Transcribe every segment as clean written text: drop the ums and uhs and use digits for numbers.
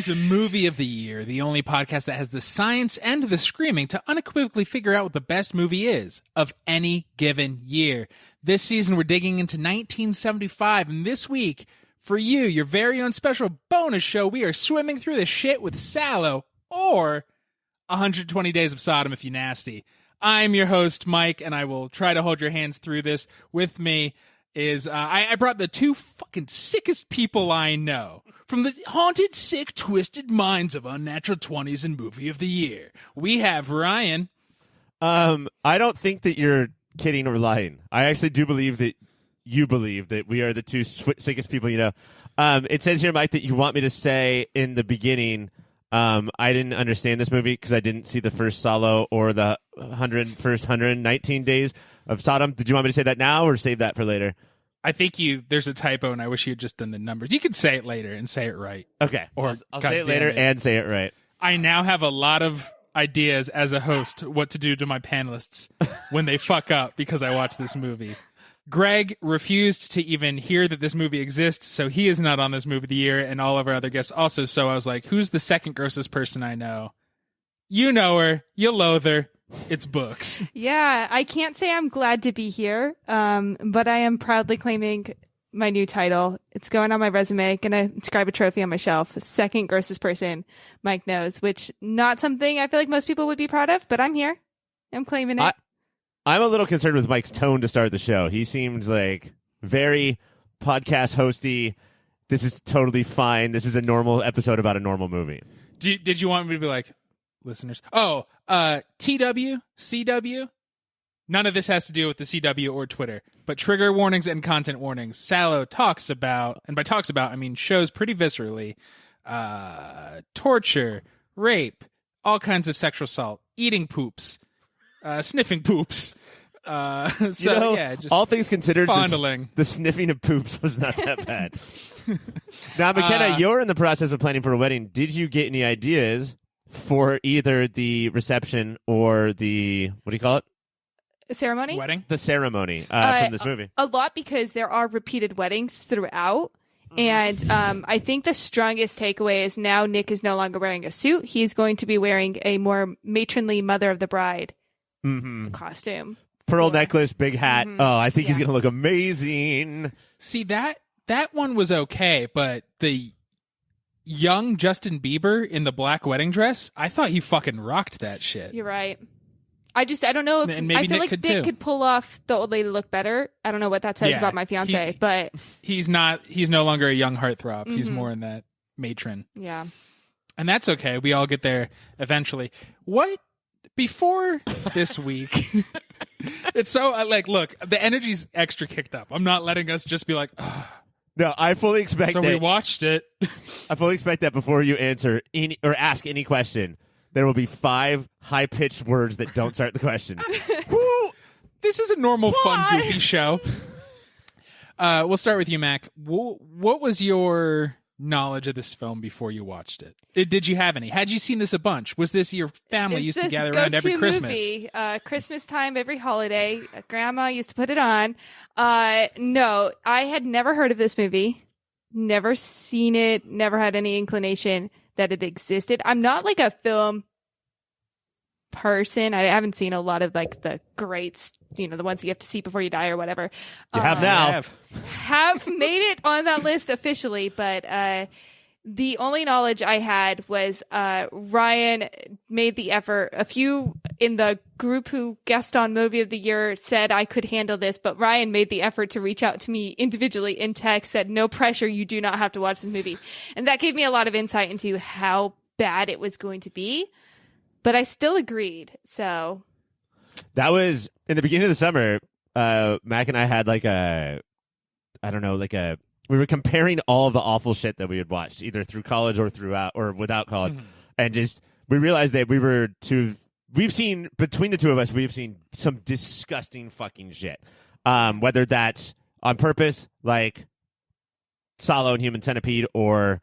to Movie of the Year, the only podcast that has the science and the screaming to unequivocally figure out what the best movie is of any given year. This season, we're digging into 1975, and this week, for you, your very own special bonus show, we are swimming through the shit with Salo, or 120 Days of Sodom if you nasty. I'm your host, Mike, and I will try to hold your hands through this. With me is, I brought the two fucking sickest people I know. From the haunted, sick, twisted minds of Unnatural 20s and Movie of the Year, we have Ryan. I don't think that you're kidding or lying. I actually do believe that you believe that we are the two sickest people you know. It says here, Mike, that you want me to say in the beginning, I didn't understand this movie because I didn't see the first Salo or the first 119 Days of Sodom. Did you want me to say that now or save that for later? I think there's a typo, and I wish you had just done the numbers. You could say it later and say it right. Okay. Or I'll say it later and say it right. I now have a lot of ideas as a host what to do to my panelists when they fuck up because I watched this movie. Greg refused to even hear that this movie exists, so he is not on this Movie of the Year, and all of our other guests also. So I was like, who's the second grossest person I know? You know her. You loathe her. It's Books. Yeah, I can't say I'm glad to be here, but I am proudly claiming my new title. It's going on my resume. Gonna inscribe a trophy on my shelf. Second grossest person Mike knows, which not something I feel like most people would be proud of, but I'm here. I'm claiming it. I'm a little concerned with Mike's tone to start the show. He seemed like very podcast hosty. This is totally fine. This is a normal episode about a normal movie. Did you want me to be like, listeners? Oh, TW, CW. None of this has to do with the CW or Twitter, but trigger warnings and content warnings. Salo talks about, and by talks about, I mean shows pretty viscerally, torture, rape, all kinds of sexual assault, eating poops, sniffing poops. Just all things considered, fondling. The sniffing of poops was not that bad. Now, Mackenna, you're in the process of planning for a wedding. Did you get any ideas for either the reception or the, what do you call it? Ceremony? Wedding? The ceremony from this movie. A lot, because there are repeated weddings throughout. And I think the strongest takeaway is now Nick is no longer wearing a suit. He's going to be wearing a more matronly mother of the bride costume. Pearl necklace, big hat. Mm-hmm. Oh, I think he's going to look amazing. See, that one was okay, but the young Justin Bieber in the black wedding dress, I thought he fucking rocked that shit. You're right. I don't know if and maybe I feel Nick like Nick could pull off the old lady look better. I don't know what that says about my fiance, but he's no longer a young heartthrob. He's more in that matron. Yeah. And that's okay. We all get there eventually. What before this week? It's so look, the energy's extra kicked up. I'm not letting us just be like, ugh. No, I fully expect that. So we watched it. I fully expect that before you answer any or ask any question, there will be 5 high-pitched words that don't start the question. Woo! This is a normal, fun, goofy show. We'll start with you, Mac. What was your knowledge of this film before you watched it? Did you have any? Had you seen this a bunch? Was this your family used to gather around every Christmas? Movie. Christmas time, every holiday. Grandma used to put it on. No, I had never heard of this movie. Never seen it. Never had any inclination that it existed. I'm not like a film person. I haven't seen a lot of like the greats, the ones you have to see before you die or whatever. You have now. Have made it on that list officially, but the only knowledge I had was Ryan made the effort. A few in the group who guessed on Movie of the Year said I could handle this, but Ryan made the effort to reach out to me individually in text, said, no pressure, you do not have to watch this movie. And that gave me a lot of insight into how bad it was going to be. But I still agreed, so. That was, in the beginning of the summer, Mac and I had we were comparing all of the awful shit that we had watched, either through college or throughout or without college. Mm-hmm. And just, we realized that we've seen, between the two of us, we've seen some disgusting fucking shit. Whether that's on purpose, like Salo and Human Centipede, or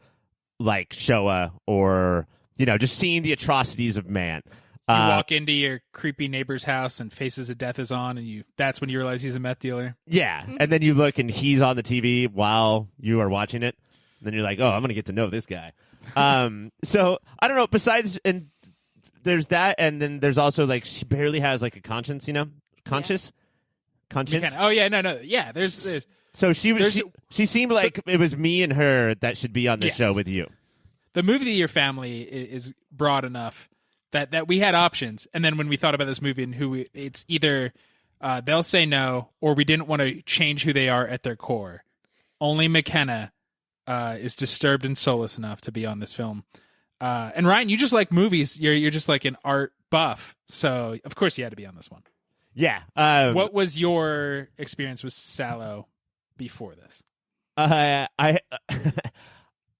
like Showa, or, just seeing the atrocities of man. You walk into your creepy neighbor's house and Faces of Death is on, and that's when you realize he's a meth dealer. Yeah, and then you look and he's on the TV while you are watching it. And then you're like, oh, I'm going to get to know this guy. So I don't know. Besides, and there's that, and then there's also like she barely has like a conscience, conscience. Mackenna. Oh yeah, no, yeah. There's So she seemed like it was me and her that should be on this show with you. The movie of the year family is broad enough that we had options, and then when we thought about this movie and it's either they'll say no, or we didn't want to change who they are at their core. Only Mackenna is disturbed and soulless enough to be on this film. And Ryan, you just like movies. You're just like an art buff, so of course you had to be on this one. Yeah. What was your experience with Salo before this?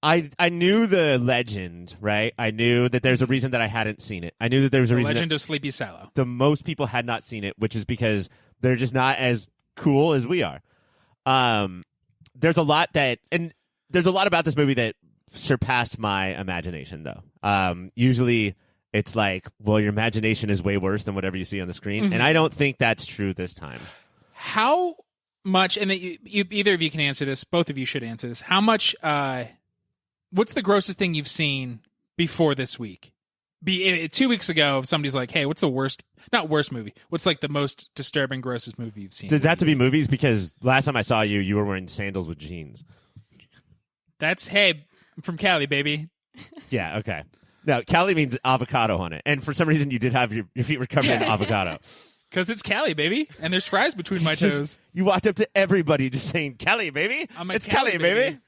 I knew the legend, right? I knew that there's a reason that I hadn't seen it. I knew that there was a reason. Legend of Sleepy Salo. The most people had not seen it, which is because they're just not as cool as we are. There's a lot about this movie that surpassed my imagination, though. Usually, it's like, well, your imagination is way worse than whatever you see on the screen, and I don't think that's true this time. How much? And either of you can answer this. Both of you should answer this. How much? What's the grossest thing you've seen before this week? 2 weeks ago, if somebody's like, hey, what's the worst, not worst movie, what's like the most disturbing, grossest movie you've seen? Does that have to be movies? Because last time I saw you, you were wearing sandals with jeans. Hey, I'm from Cali, baby. Yeah, okay. No, Cali means avocado on it. And for some reason, you did have your feet were covered in avocado. Because it's Cali, baby. And there's fries between my toes. You walked up to everybody just saying, Cali, baby. It's Cali, baby.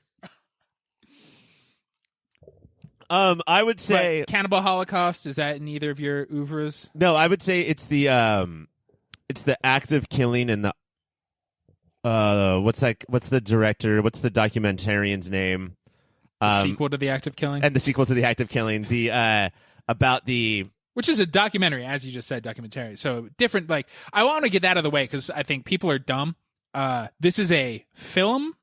I would say Cannibal Holocaust, is that in either of your oeuvres? No, I would say it's the act of killing and the what's the director, what's the documentarian's name? The sequel to The Act of Killing? And the sequel to The Act of Killing, which is a documentary, as you just said, documentary. So different, like, I want to get that out of the way because I think people are dumb. This is a film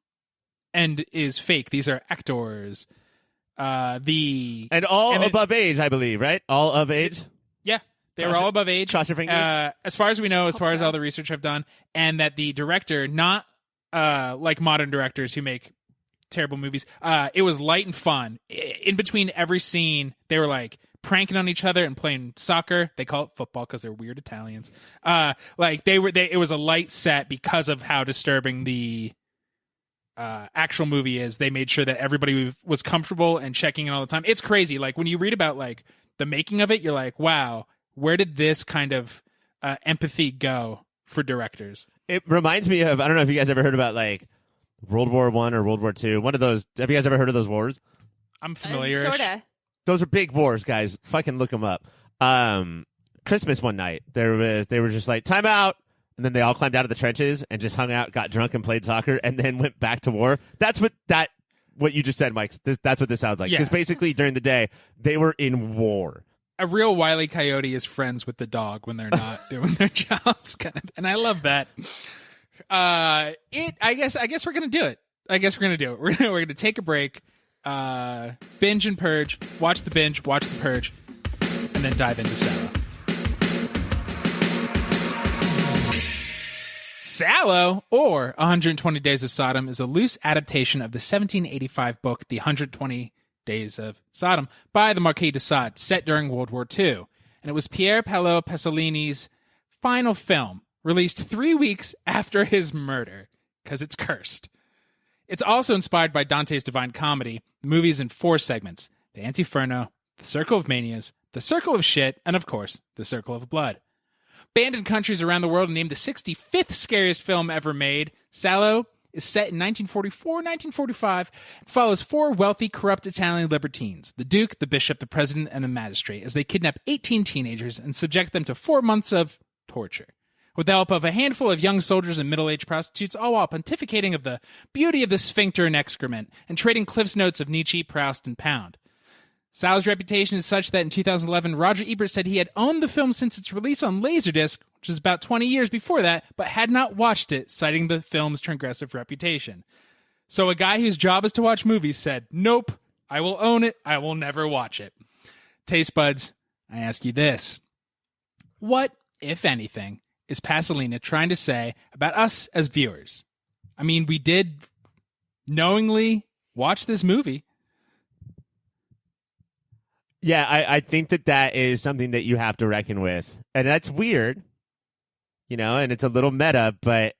and is fake. These are actors. Above age, I believe, right? All of age. Yeah, they were all above age. Cross your fingers. As far as we know, as far as all the research I've done, and that the director, not like modern directors who make terrible movies, it was light and fun. In between every scene, they were like pranking on each other and playing soccer. They call it football because they're weird Italians. It was a light set because of how disturbing the actual movie is. They made sure that everybody was comfortable and checking in all the time. It's crazy. Like when you read about like the making of it, you're like, wow, where did this kind of empathy go for directors? It reminds me of, I don't know if you guys ever heard about like World War I or World War II. One of those. Have you guys ever heard of those wars? I'm familiar. Sorta. Those are big wars, guys. Fucking look them up. Christmas one night, they were just like, time out. And then they all climbed out of the trenches and just hung out, got drunk, and played soccer, and then went back to war. That's what you just said, Mike. That's what this sounds like. Because basically, during the day, they were in war. A real Wile E. Coyote is friends with the dog when they're not doing their jobs, kind of, and I love that. I guess we're gonna do it. We're gonna take a break, binge and purge, watch the binge, watch the purge, and then dive into Salo. Salo, or 120 Days of Sodom, is a loose adaptation of the 1785 book The 120 Days of Sodom by the Marquis de Sade, set during World War II. And it was Pier Paolo Pasolini's final film, released 3 weeks after his murder, because it's cursed. It's also inspired by Dante's Divine Comedy. The movie is in 4 segments: the Antiferno, the Circle of Manias, the Circle of Shit, and of course, the Circle of Blood. Banned in countries around the world and named the 65th scariest film ever made, Salo is set in 1944-1945 and follows 4 wealthy, corrupt Italian libertines, the Duke, the Bishop, the President, and the Magistrate, as they kidnap 18 teenagers and subject them to 4 months of torture. With the help of a handful of young soldiers and middle-aged prostitutes, all while pontificating of the beauty of the sphincter and excrement, and trading Cliff's Notes of Nietzsche, Proust, and Pound. Salo's reputation is such that in 2011, Roger Ebert said he had owned the film since its release on Laserdisc, which is about 20 years before that, but had not watched it, citing the film's transgressive reputation. So a guy whose job is to watch movies said, nope, I will own it, I will never watch it. Taste buds, I ask you this. What, if anything, is Pasolini trying to say about us as viewers? I mean, we did knowingly watch this movie. Yeah, I think that is something that you have to reckon with. And that's weird, and it's a little meta, but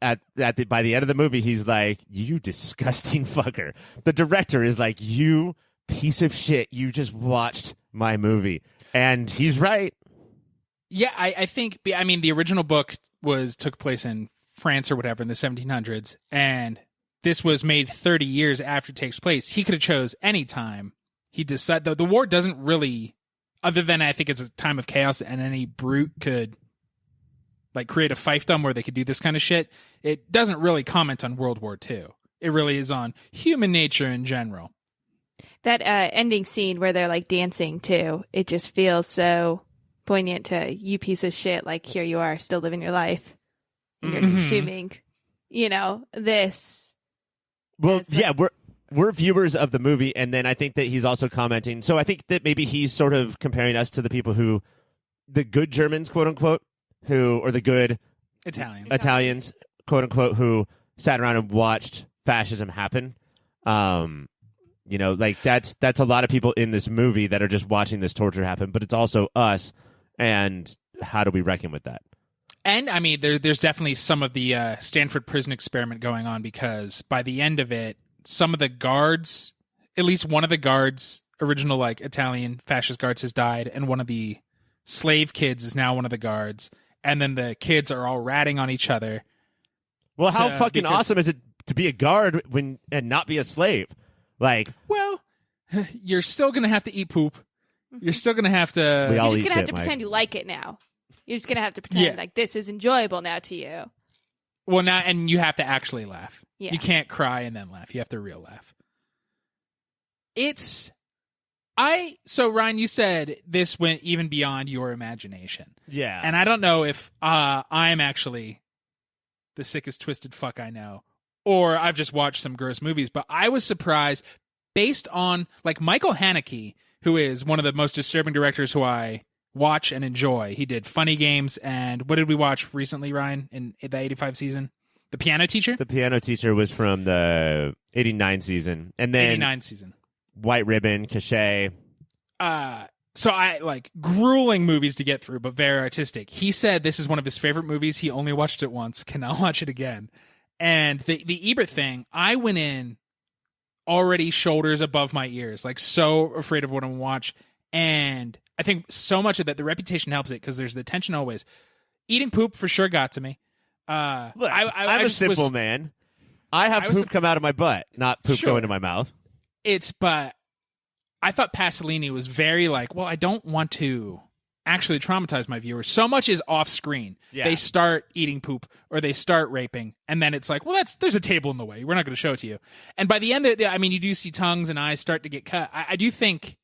by the end of the movie, he's like, you disgusting fucker. The director is like, you piece of shit, you just watched my movie. And he's right. Yeah, I think, the original book took place in France or whatever in the 1700s, and this was made 30 years after it takes place. He could have chose any time. He decided the war doesn't really, other than I think it's a time of chaos and any brute could create a fiefdom where they could do this kind of shit. It doesn't really comment on World War II. It really is on human nature in general. That ending scene where they're dancing too, it just feels so poignant to you piece of shit. Here you are still living your life and you're consuming, this. Well, yeah, we're viewers of the movie, and then I think that he's also commenting. So I think that maybe he's sort of comparing us to the people the good Germans, quote unquote, or the good Italians, quote unquote, who sat around and watched fascism happen. That's a lot of people in this movie that are just watching this torture happen, but it's also us. And how do we reckon with that? And there's definitely some of the Stanford prison experiment going on, because by the end of it, some of the guards, at least one of the guards, original Italian fascist guards, has died, and one of the slave kids is now one of the guards, and then the kids are all ratting on each other. Well, how fucking awesome is it to be a guard and not be a slave? Well, you're still gonna have to eat poop. You're still gonna have to. You're just gonna have to pretend you like it now. You're just gonna have to pretend this is enjoyable now to you. Well, now, and you have to actually laugh. Yeah. You can't cry and then laugh. You have to real laugh. So Ryan, you said this went even beyond your imagination. Yeah. And I don't know if I'm actually the sickest twisted fuck I know, or I've just watched some gross movies, but I was surprised based on Michael Haneke, who is one of the most disturbing directors who I watch and enjoy. He did Funny Games, and what did we watch recently, Ryan, in the 85 season? The Piano Teacher? The Piano Teacher was from the 89 season. And then 89 season. White Ribbon, Cachet. So I grueling movies to get through, but very artistic. He said this is one of his favorite movies. He only watched it once, cannot watch it again. And the Ebert thing, I went in already shoulders above my ears, so afraid of what I'm going to watch. And I think so much of that, the reputation helps it, because there's the tension always. Eating poop for sure got to me. Look, I'm a simple man. I have poop come out of my butt, not poop go into my mouth. But I thought Pasolini was very well, I don't want to actually traumatize my viewers. So much is off screen. Yeah. They start eating poop or they start raping, and then it's there's a table in the way. We're not going to show it to you. And by the end of it, you do see tongues and eyes start to get cut. I do think,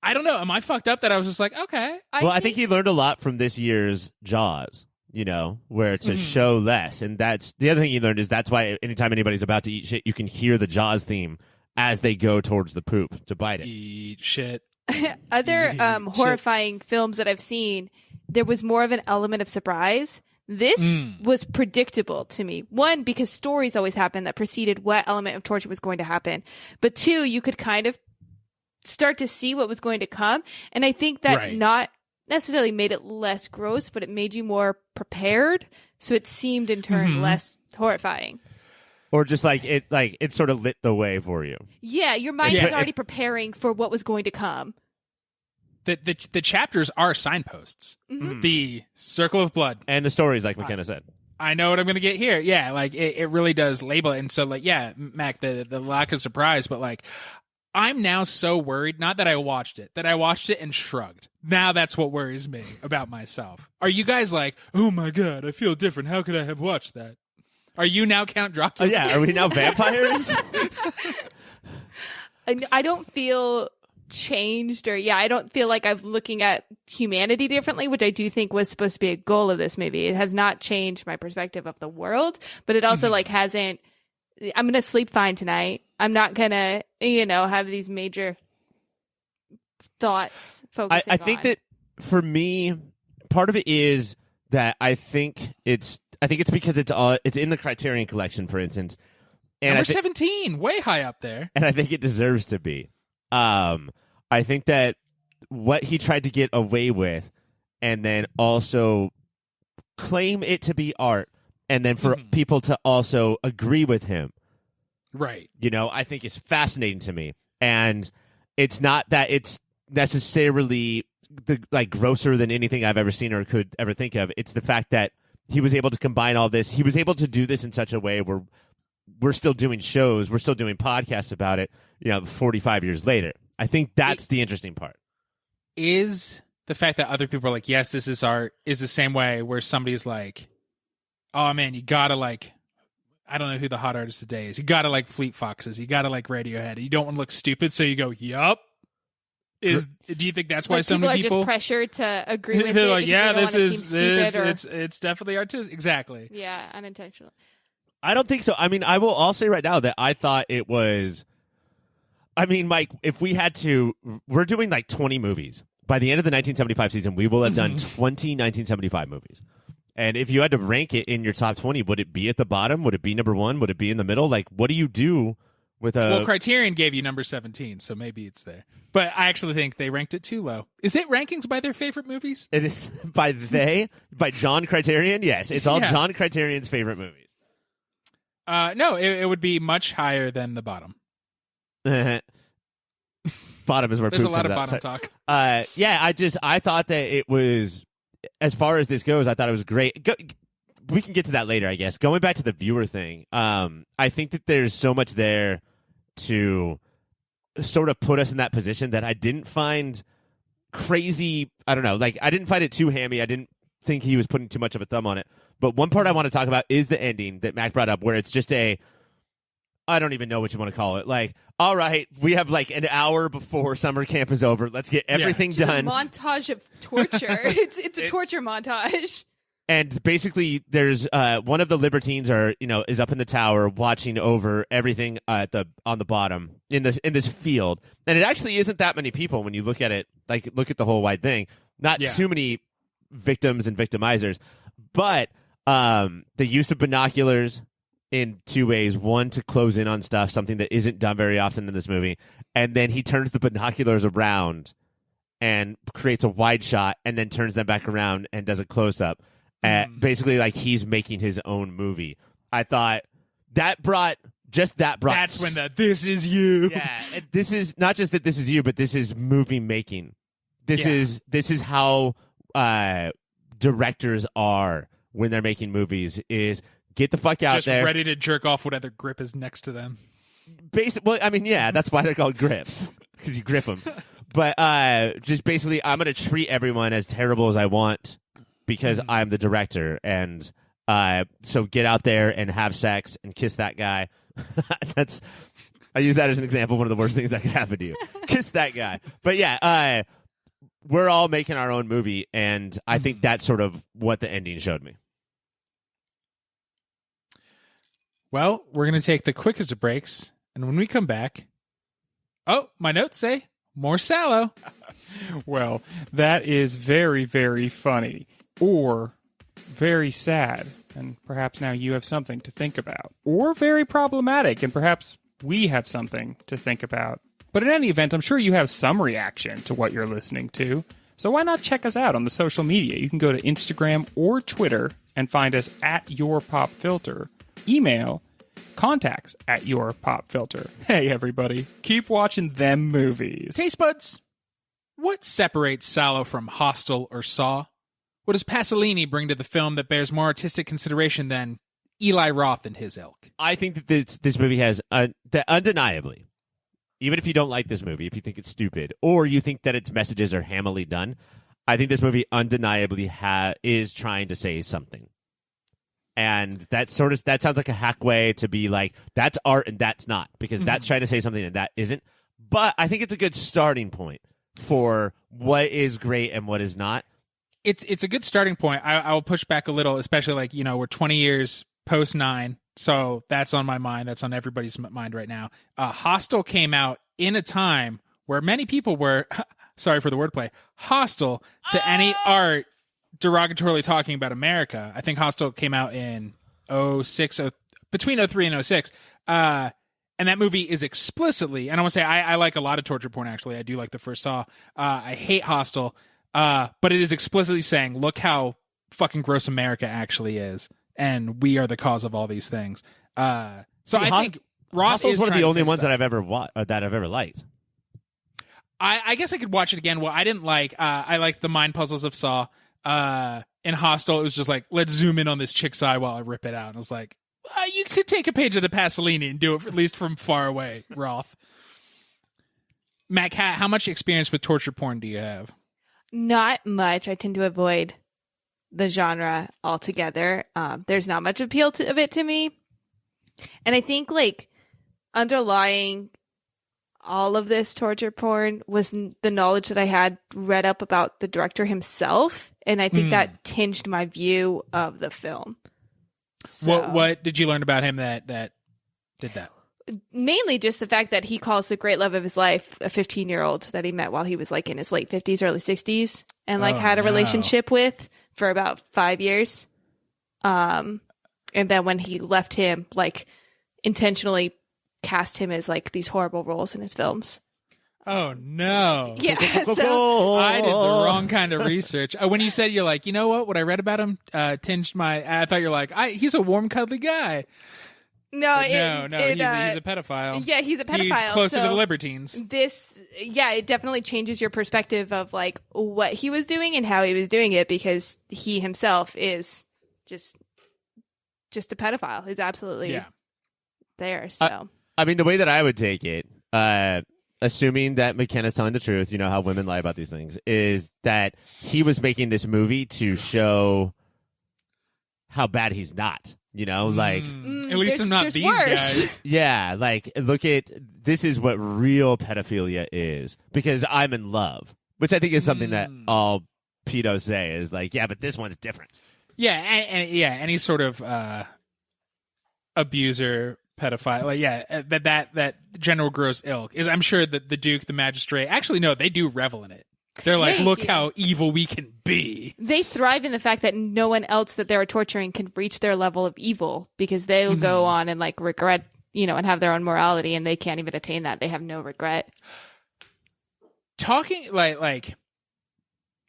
I don't know, am I fucked up that I was just okay? I think he learned a lot from this year's Jaws. Where to show less. And that's the other thing you learned is that's why anytime anybody's about to eat shit, you can hear the Jaws theme as they go towards the poop to bite it. Eat shit. Other horrifying films that I've seen, there was more of an element of surprise. This was predictable to me. One, because stories always happen that preceded what element of torture was going to happen. But two, you could kind of start to see what was going to come. And I think that not necessarily made it less gross, but it made you more prepared, so it seemed in turn less horrifying. Or just it sort of lit the way for you. Yeah, your mind was already preparing for what was going to come. The chapters are signposts. The circle of blood and the stories, like Mackenna said. I know what I'm going to get here. Yeah, it really does label it. And so Mac, the lack of surprise, but I'm now so worried, not that I watched it and shrugged. Now that's what worries me about myself. Are you guys oh my God, I feel different. How could I have watched that? Are you now Count Dracula? Oh, yeah. Are we now vampires? I don't feel changed, or I don't feel like I'm looking at humanity differently, which I do think was supposed to be a goal of this movie. It has not changed my perspective of the world, but it also hasn't. I'm going to sleep fine tonight. I'm not going to, have these major thoughts focusing I think on. that for me, part of it is that I think it's because it's in the Criterion Collection, for instance. And Number 17, way high up there. And I think it deserves to be. I I think that what he tried to get away with and then also claim it to be art and then for people to also agree with him. Right. I think is fascinating to me. And it's not that it's necessarily grosser than anything I've ever seen or could ever think of. It's the fact that he was able to combine all this. He was able to do this in such a way where we're still doing shows, we're still doing podcasts about it, 45 years later. I think that's the interesting part. Is the fact that other people are like, yes, this is art, is the same way where somebody's like, oh man, you gotta I don't know who the hot artist today is. You gotta like Fleet Foxes. You gotta like Radiohead. You don't want to look stupid, so you go, yup. Do you think that's why so many people are just pressured to agree with they're it? Like, yeah, this is or... it's definitely artistic. Exactly. Yeah, unintentional. I don't think so. I mean, I'll say right now that I thought it was. I mean, Mike, if we had to, we're doing like 20 movies. By the end of the 1975 season, we will have done 20 1975 movies. And if you had to rank it in your top 20, would it be at the bottom? Would it be number one? Would it be in the middle? Like, what do you do with a... Well, Criterion gave you number 17, so maybe it's there. But I actually think they ranked it too low. Is it rankings by their favorite movies? It is by John Criterion? Yes, it's all John Criterion's favorite movies. No, it would be much higher than the bottom. Bottom is where there's poop a lot of comes bottom out. talk. Yeah, I thought that it was, as far as this goes, I thought it was great. We can get to that later, I guess. Going back to the viewer thing, I think that there's so much there to sort of put us in that position that I didn't find crazy. I don't know. Like, I didn't find it too hammy. I didn't think he was putting too much of a thumb on it. But one part I want to talk about is the ending that Mac brought up, where it's just I don't even know what you want to call it. Like, all right, we have like an hour before summer camp is over. Let's get everything done. A montage of torture. it's a torture montage. And basically, there's one of the libertines is up in the tower watching over everything on the bottom in this field. And it actually isn't that many people when you look at it. Like, look at the whole wide thing. Not too many victims and victimizers, but the use of binoculars in two ways. One, to close in on stuff, something that isn't done very often in this movie. And then he turns the binoculars around and creates a wide shot and then turns them back around and does a close-up. Basically, like he's making his own movie. I thought that brought... That's when this is you. Yeah, this is not just that this is you, but this is movie making. This is how directors are when they're making movies, is get the fuck out just there. Just ready to jerk off whatever grip is next to them. Well, I mean, yeah, that's why they're called grips, because you grip them. But just basically, I'm going to treat everyone as terrible as I want because I'm the director. And so get out there and have sex and kiss that guy. I use that as an example of one of the worst things that could happen to you. Kiss that guy. But yeah, we're all making our own movie, and I think that's sort of what the ending showed me. Well, we're going to take the quickest of breaks, and when we come back... Oh, my notes say more Salo. Well, that is very, very funny. Or very sad, and perhaps now you have something to think about. Or very problematic, and perhaps we have something to think about. But in any event, I'm sure you have some reaction to what you're listening to. So why not check us out on the social media? You can go to Instagram or Twitter and find us at YourPopFilter. Email contacts@YourPopFilter. Hey, everybody, keep watching them movies. Taste buds, what separates Salo from Hostel or Saw? What does Pasolini bring to the film that bears more artistic consideration than Eli Roth and his ilk? I think that this movie has, that undeniably, even if you don't like this movie, if you think it's stupid, or you think that its messages are hammily done, I think this movie undeniably is trying to say something. And that sounds like a hack way to be like, that's art and that's not, because that's trying to say something and that isn't. But I think it's a good starting point for what is great and what is not. It's a good starting point. I will push back a little, especially like, we're 20 years post 9. So that's on my mind. That's on everybody's mind right now. Hostel came out in a time where many people were, sorry for the wordplay, hostile to any art derogatorily talking about America. I think Hostel came out in between 03 and 06. And And that movie is explicitly, and I want to say I like a lot of torture porn, actually. I do like the first Saw. I hate Hostel, but it is explicitly saying, look how fucking gross America actually is, and we are the cause of all these things. I think Ross Hostel's is one of the only ones stuff. that I've ever liked. I guess I could watch it again. Well, I didn't like. I liked the mind puzzles of Saw. In Hostel, it was just like, let's zoom in on this chick's eye while I rip it out. And I was like, you could take a page of the Pasolini and do it at least from far away, Roth. Matt Cat, how much experience with torture porn do you have? Not much. I tend to avoid the genre altogether. There's not much appeal of it to me. And I think like underlying all of this torture porn was the knowledge that I had read up about the director himself. And I think that tinged my view of the film. So, what did you learn about him that did that? Mainly just the fact that he calls the great love of his life a 15-year-old that he met while he was like in his late 50s, early 60s, and like had a relationship with for about 5 years. And then when he left him, like intentionally cast him as like these horrible roles in his films. Oh no! Yeah, so I did the wrong kind of research. When you said, you're like, you know what I read about him tinged my. I thought you're like, he's a warm, cuddly guy. no, He's a pedophile. Yeah, he's a pedophile. He's closer so to the libertines. It definitely changes your perspective of like what he was doing and how he was doing it, because he himself is just a pedophile. He's absolutely there. So I mean, the way that I would take it, assuming that Mackenna's telling the truth, you know how women lie about these things, is that he was making this movie to show how bad he's not. You know, like at least I'm not these worse. guys. Yeah, like look at this is what real pedophilia is, because I'm in love, which I think is something that all pedos say is like, yeah, but this one's different. Yeah, and any sort of abuser, pedophile, like that general gross ilk is. I'm sure that the Duke, the magistrate, actually no, they do revel in it. They're like, look how evil we can be. They thrive in the fact that no one else that they're torturing can reach their level of evil, because they'll go on and like regret, and have their own morality, and they can't even attain that. They have no regret. Talking like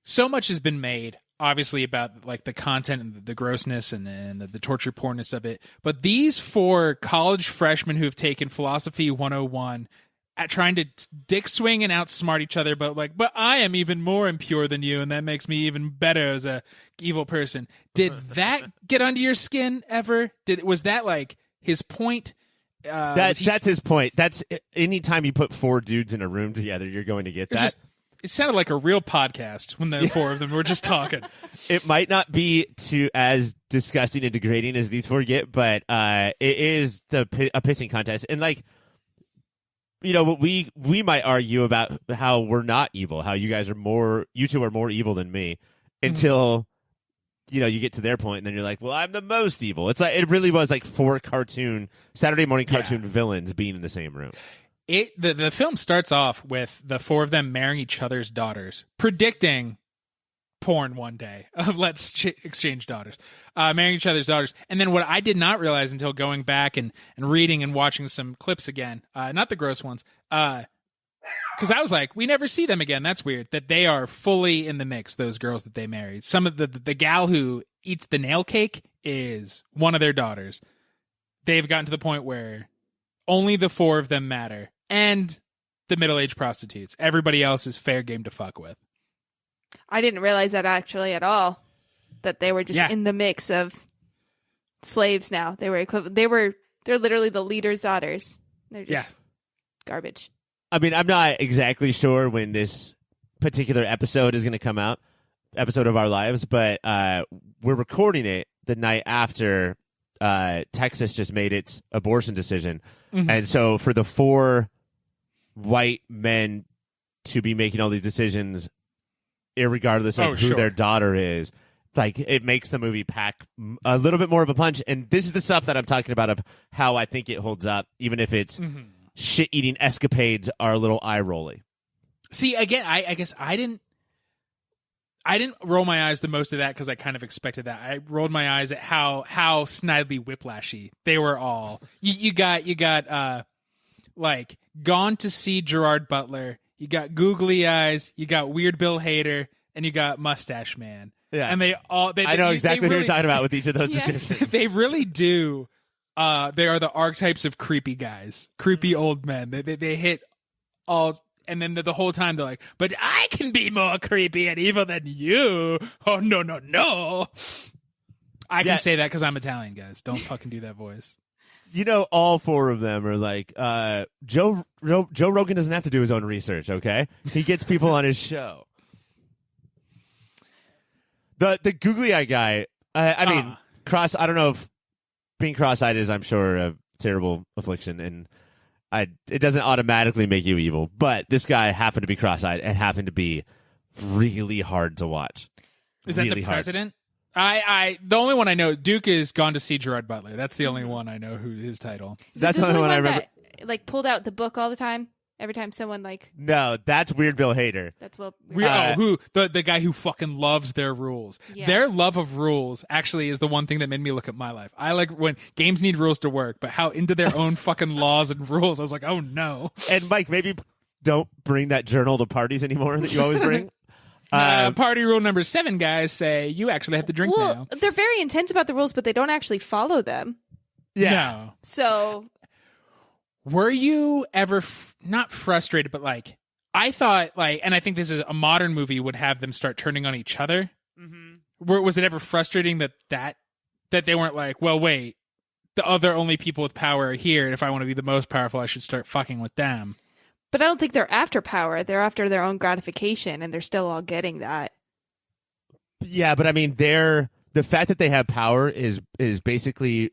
so much has been made, obviously, about like the content and the grossness and the torture pornness of it. But these 4 college freshmen who have taken Philosophy 101 at trying to dick swing and outsmart each other, but I am even more impure than you, and that makes me even better as a evil person. Did that get under your skin ever? Was that like his point? That's his point. That's anytime you put 4 dudes in a room together, you're going to get that. It sounded like a real podcast when the 4 of them were just talking. It might not be as disgusting and degrading as these 4 get, but it is a pissing contest. And like, what we might argue about how we're not evil, how you two are more evil than me, until you get to their point, and then you're like, well, I'm the most evil. It's like it really was like 4 Saturday morning cartoon villains being in the same room. The film starts off with the 4 of them marrying each other's daughters, predicting porn one day of let's exchange daughters, marrying each other's daughters. And then what I did not realize until going back and reading and watching some clips again, not the gross ones, because I was like, we never see them again. That's weird that they are fully in the mix, those girls that they married. Some of the gal who eats the nail cake is one of their daughters. They've gotten to the point where only the 4 of them matter, and the middle-aged prostitutes. Everybody else is fair game to fuck with. I didn't realize that actually at all, that they were just in the mix of slaves now. They were equivalent. They're literally the leader's daughters. They're just garbage. I mean, I'm not exactly sure when this particular episode is going to come out, episode of our lives, but we're recording it the night after Texas just made its abortion decision. And so for the 4 white men to be making all these decisions, irregardless of who their daughter is, like it makes the movie pack a little bit more of a punch. And this is the stuff that I'm talking about of how I think it holds up, even if its shit-eating escapades are a little eye-rolly. See, again, I guess I didn't roll my eyes the most of that because I kind of expected that. I rolled my eyes at how snidely whiplashy they were all. You got like Gone to See Gerard Butler, you got Googly Eyes, you got Weird Bill Hader, and you got Mustache Man. Yeah. And I know exactly what you're talking about with each of those descriptions. They really do. They are the archetypes of creepy guys, creepy old men. They hit all, and then the whole time they're like, "But I can be more creepy and evil than you." Oh no! I can say that because I'm Italian, guys. Don't fucking do that voice. You know, all four of them are like Joe Rogan doesn't have to do his own research. Okay, he gets people on his show. The googly eye guy. I mean, I don't know if being cross-eyed is, I'm sure, a terrible affliction, and it doesn't automatically make you evil. But this guy happened to be cross-eyed and happened to be really hard to watch. Is that the president? The only one I know, Duke, is Gone to See Gerard Butler. That's the only one I know who his title. That's the only one I remember. That, like, pulled out the book all the time. Every time someone No, that's Weird Bill Hader. That's what the guy who fucking loves their rules. Yeah. Their love of rules actually is the one thing that made me look at my life. I like when games need rules to work, but how into their own fucking laws and rules. I was like, oh no. And Mike, maybe don't bring that journal to parties anymore that you always bring. Party rule number 7, guys, say you actually have to drink now. They're very intense about the rules, but they don't actually follow them. Yeah. No. So, were you ever not frustrated, but like I thought, like, and I think this is a modern movie would have them start turning on each other. Mm-hmm. Was it ever frustrating that they weren't like, well, wait, the other only people with power are here, and if I want to be the most powerful, I should start fucking with them? But I don't think they're after power. They're after their own gratification, and they're still all getting that. Yeah, but I mean, the fact that they have power is basically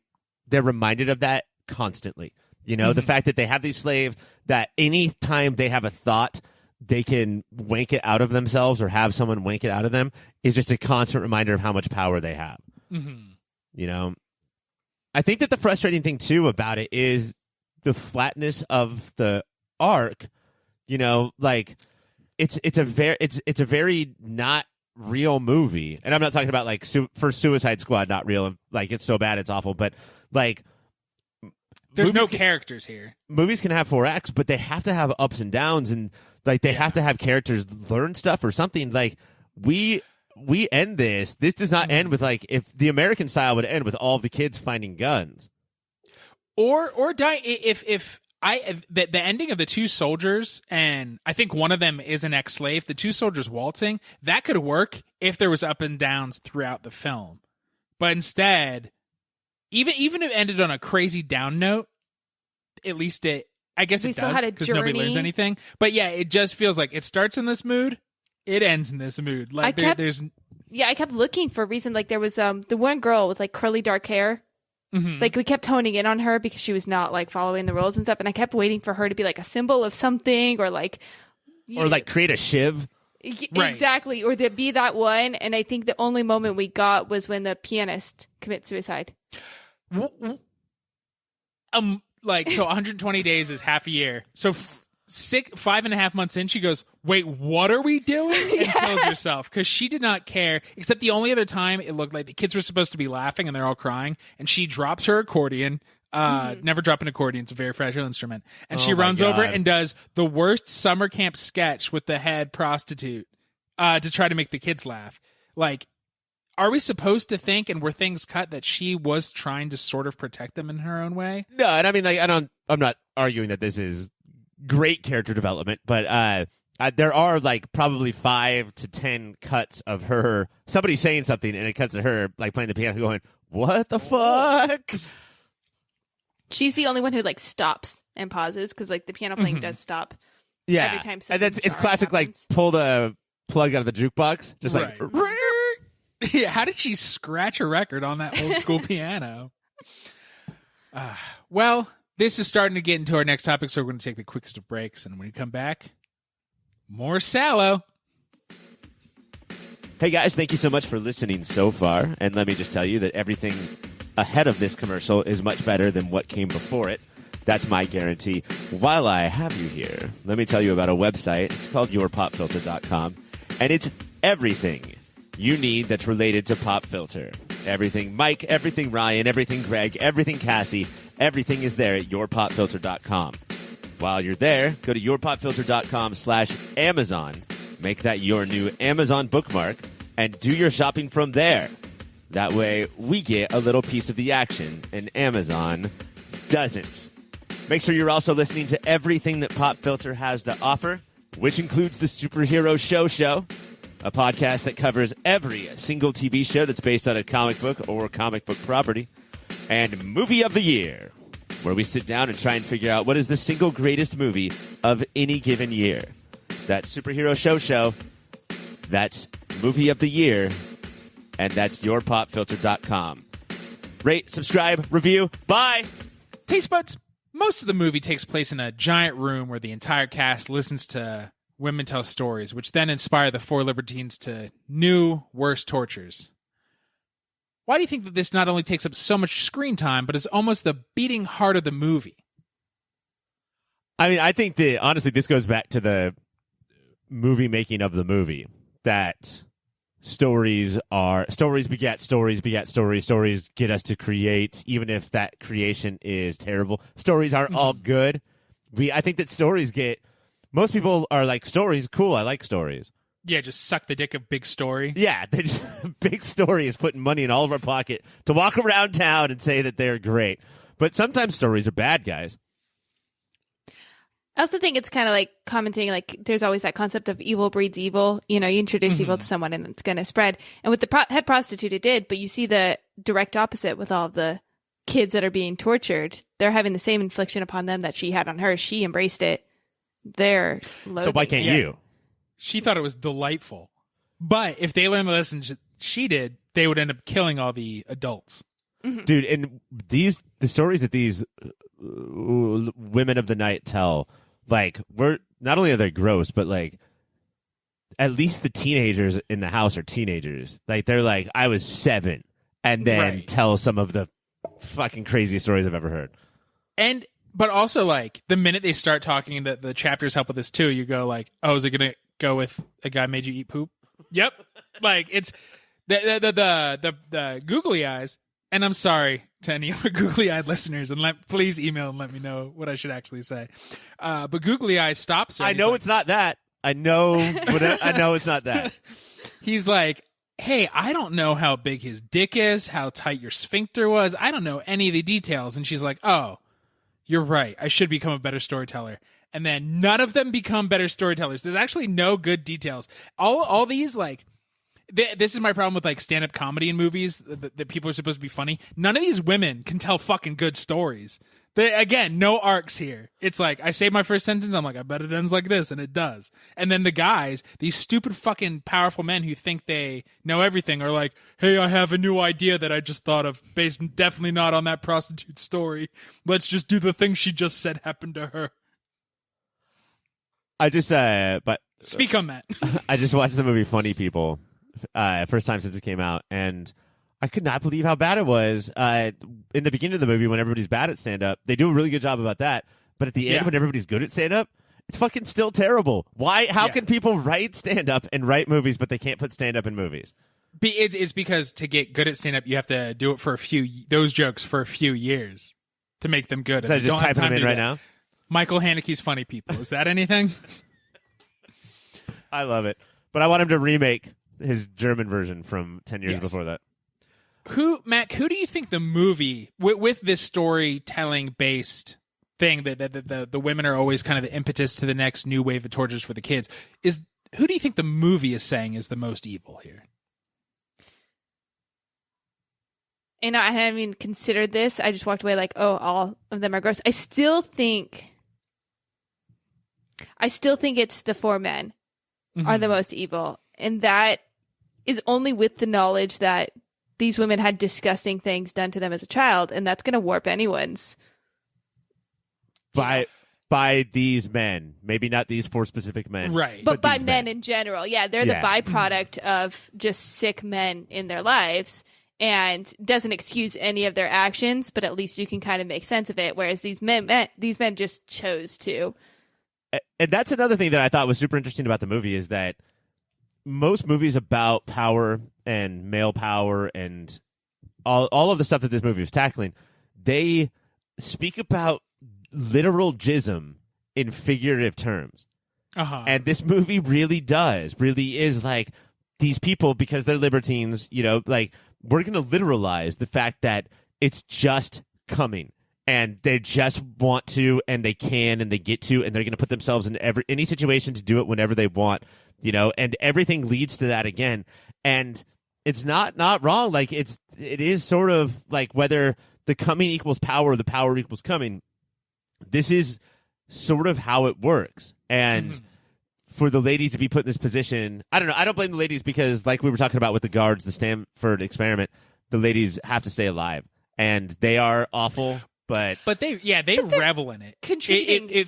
they're reminded of that constantly. You know, the fact that they have these slaves that any time they have a thought, they can wank it out of themselves or have someone wank it out of them is just a constant reminder of how much power they have. Mm-hmm. You know, I think that the frustrating thing too about it is the flatness of the arc. You know, like it's a very not real movie, and I'm not talking about like for Suicide Squad, not real, and like it's so bad it's awful, but like. There's no characters here. Movies can have 4 acts, but they have to have ups and downs, and like they have to have characters learn stuff or something. Like we end this. This does not end with like if the American style would end with all the kids finding guns, or die. If the ending of the 2 soldiers, and I think one of them is an ex-slave. The 2 soldiers waltzing, that could work if there was up and downs throughout the film, but instead. Even if it ended on a crazy down note, at least I guess it does because nobody learns anything. But yeah, it just feels like it starts in this mood, it ends in this mood. Like I kept looking for a reason. Like there was the one girl with like curly dark hair. Mm-hmm. Like we kept honing in on her because she was not like following the rules and stuff, and I kept waiting for her to be like a symbol of something or like create a shiv. Right. Exactly, or to be that one. And I think the only moment we got was when the pianist commits suicide. So 120 days is half a year. So 5.5 months in, she goes, "Wait, what are we doing?" and kills herself because she did not care. Except the only other time it looked like the kids were supposed to be laughing and they're all crying, and she drops her accordion. Never drop an accordion; it's a very fragile instrument. And she runs over and does the worst summer camp sketch with the head prostitute to try to make the kids laugh. Like. Are we supposed to think, and were things cut, that she was trying to sort of protect them in her own way? No, and I mean, like, I'm not arguing that this is great character development, but there are like probably 5 to 10 cuts of her, somebody saying something, and it cuts to her like playing the piano, going, "What the fuck?" She's the only one who like stops and pauses because like the piano playing does stop. Yeah, every time. And it's classic, happens. Like pull the plug out of the jukebox, just like. Yeah, how did she scratch a record on that old school piano? Well, this is starting to get into our next topic, so we're going to take the quickest of breaks, and when we come back, more Salo. Hey guys, thank you so much for listening so far, and let me just tell you that everything ahead of this commercial is much better than what came before it. That's my guarantee. While I have you here, let me tell you about a website. It's called yourpopfilter.com, and it's everything you need that's related to Pop Filter. Everything Mike, everything Ryan, everything Greg, everything Cassie, everything is there at yourpopfilter.com. While you're there, go to yourpopfilter.com/Amazon. Make that your new Amazon bookmark and do your shopping from there. That way, we get a little piece of the action, and Amazon doesn't. Make sure you're also listening to everything that Pop Filter has to offer, which includes the Superhero Show, a podcast that covers every single TV show that's based on a comic book or comic book property, and Movie of the Year, where we sit down and try and figure out what is the single greatest movie of any given year. That's Superhero Show. That's Movie of the Year. And that's yourpopfilter.com. Rate, subscribe, review. Bye! Taste buds. Most of the movie takes place in a giant room where the entire cast listens to women tell stories, which then inspire the four libertines to new, worse tortures. Why do you think that this not only takes up so much screen time, but is almost the beating heart of the movie? I mean, I think that, honestly, this goes back to the movie making of the movie. That stories beget stories get us to create, even if that creation is terrible. Stories aren't all good. I think that stories most people are like, stories, cool, I like stories. Yeah, just suck the dick of Big Story. Yeah, Big Story is putting money in all of our pocket to walk around town and say that they're great. But sometimes stories are bad, guys. I also think it's kind of like commenting, like there's always that concept of evil breeds evil. You know, you introduce evil to someone and it's going to spread. And with the head prostitute, it did. But you see the direct opposite with all of the kids that are being tortured. They're having the same infliction upon them that she had on her. She embraced it. They're loathing. So why can't you? She thought it was delightful. But if they learned the lesson she did, they would end up killing all the adults. Dude, and the stories that these women of the night tell, like, we're not only are they gross, but like at least the teenagers in the house are teenagers. Like, they're like, I was 7, and then tell some of the fucking craziest stories I've ever heard. But also, like, the minute they start talking, and the chapters help with this too, you go like, oh, is it gonna go with a guy made you eat poop? Yep. Like, it's the googly eyes. And I'm sorry to any of our googly-eyed listeners, and please email and let me know what I should actually say. But googly eyes stops her. I know it's not that. I know it's not that. He's like, hey, I don't know how big his dick is, how tight your sphincter was. I don't know any of the details. And she's like, oh, you're right. I should become a better storyteller. And then none of them become better storytellers. There's actually no good details. All these, like, this is my problem with like stand-up comedy in movies that people are supposed to be funny. None of these women can tell fucking good stories. Again, no arcs here. It's like, I say my first sentence, I'm like, I bet it ends like this, and it does. And then the guys, these stupid fucking powerful men who think they know everything, are like, hey, I have a new idea that I just thought of, based definitely not on that prostitute story. Let's just do the thing she just said happened to her. Speak on that. I just watched the movie Funny People. First time since it came out, and I could not believe how bad it was. In the beginning of the movie, when everybody's bad at stand-up, they do a really good job about that. But at the end, when everybody's good at stand-up, it's fucking still terrible. Why? How can people write stand-up and write movies, but they can't put stand-up in movies? It's because to get good at stand-up, you have to do it for those jokes for a few years to make them good. So just typing them in right now? Michael Haneke's Funny People. Is that anything? I love it. But I want him to remake his German version from 10 years before that. Mac, who do you think the movie, with this storytelling based thing, that the women are always kind of the impetus to the next new wave of tortures for the kids, who do you think the movie is saying is the most evil here? And I haven't even considered this. I just walked away like, oh, all of them are gross. I still think it's the 4 men are the most evil. And that is only with the knowledge that these women had disgusting things done to them as a child, and that's going to warp anyone's. By these men, maybe not these 4 specific men, right? But by men in general, they're the byproduct of just sick men in their lives, and doesn't excuse any of their actions. But at least you can kind of make sense of it. Whereas these men just chose to. And that's another thing that I thought was super interesting about the movie, is that most movies about power and male power and all of the stuff that this movie was tackling, they speak about literal jism in figurative terms. And this movie really is like these people, because they're libertines, like we're going to literalize the fact that it's just coming and they just want to and they can and they get to and they're going to put themselves in any situation to do it whenever they want, and everything leads to that again. And it's not wrong. Like it is sort of like whether the coming equals power or the power equals coming. This is sort of how it works. And for the ladies to be put in this position, I don't know. I don't blame the ladies because, like we were talking about with the guards, the Stanford experiment, the ladies have to stay alive, and they are awful. But they revel in it. Contributing.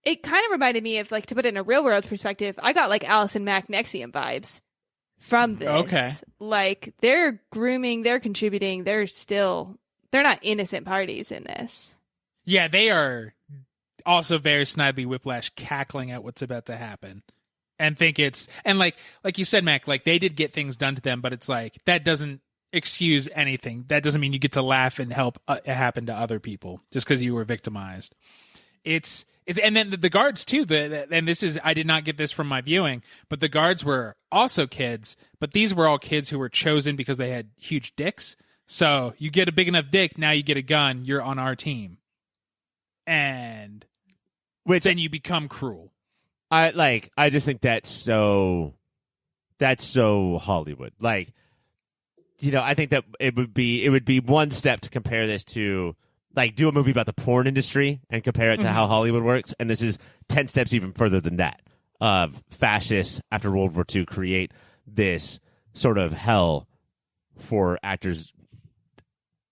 It kind of reminded me of, like, to put it in a real world perspective, I got like Allison Mack Nexium vibes from this. Okay, like they're grooming, they're contributing, they're not innocent parties in this. Yeah, they are. Also very Snidely Whiplash cackling at what's about to happen and think like you said, Mac, like they did get things done to them, but it's like that doesn't excuse anything. That doesn't mean you get to laugh and help it happen to other people just because you were victimized. It's and then the guards too, and this is, I did not get this from my viewing, but the guards were also kids, but these were all kids who were chosen because they had huge dicks. So you get a big enough dick, now you get a gun, you're on our team. And then you become cruel. I just think that's so Hollywood. Like, I think that it would be one step to compare this to, like, do a movie about the porn industry and compare it to how Hollywood works. And this is 10 steps even further than that. Fascists after World War II create this sort of hell for actors,